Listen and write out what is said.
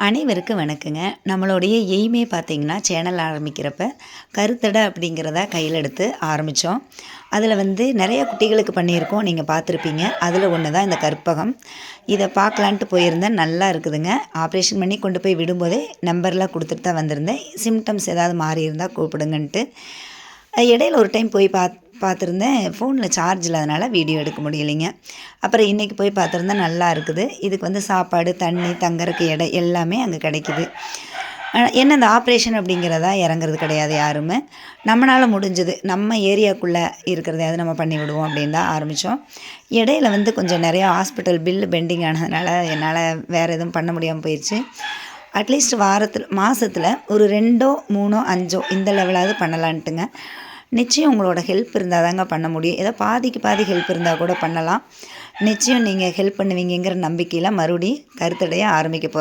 அனைவருக்கும் வணக்கங்க. நம்மளுடைய எய்மே பார்த்தீங்கன்னா, சேனல் ஆரம்பிக்கிறப்ப கருத்தடை அப்படிங்கிறத கையில் எடுத்து ஆரம்பித்தோம். அதில் நிறைய குட்டிகளுக்கு பண்ணியிருக்கோம். நீங்கள் பார்த்துருப்பீங்க. அதில் ஒன்று தான் இந்த கற்பகம். இதை பார்க்கலான்ட்டு போயிருந்தேன். நல்லா இருக்குதுங்க. ஆப்ரேஷன் பண்ணி கொண்டு போய் விடும்போதே நம்பர்லாம் கொடுத்துட்டு தான் வந்திருந்தேன். சிம்டம்ஸ் ஏதாவது மாறி இருந்தால் கூப்பிடுங்கன்ட்டு. இடையில ஒரு டைம் போய் பார்த்துருந்தேன். ஃபோனில் சார்ஜ் இல்லாதனால வீடியோ எடுக்க முடியலைங்க. அப்புறம் இன்றைக்கி போய் பார்த்துருந்தேன். நல்லா இருக்குது. இதுக்கு சாப்பாடு, தண்ணி, தங்கறதுக்கு இடம் எல்லாமே அங்கே கிடைக்குது. என்ன இந்த ஆப்ரேஷன் அப்படிங்கிறதா இறங்குறது கிடையாது யாருமே. நம்மளால் முடிஞ்சது நம்ம ஏரியாவுக்குள்ளே இருக்கிறதையாவது நம்ம பண்ணி விடுவோம் அப்படின்னு தான் ஆரம்பித்தோம். இடையில கொஞ்சம் நிறையா ஹாஸ்பிட்டல் பில்லு பெண்டிங் ஆனதுனால என்னால் வேறு எதுவும் பண்ண முடியாமல் போயிடுச்சு. அட்லீஸ்ட் மாதத்தில் ஒரு 2, 3, 5 இந்த லெவலாவது பண்ணலான்ட்டுங்க. நிச்சயம் உங்களோட ஹெல்ப் இருந்தால் தாங்க பண்ண முடியும். ஏதோ பாதி ஹெல்ப் இருந்தால் கூட பண்ணலாம். நிச்சயம் நீங்கள் ஹெல்ப் பண்ணுவீங்கிற நம்பிக்கையில் மறுபடியும் கருத்தடையை ஆரம்பிக்க போகிறோம்.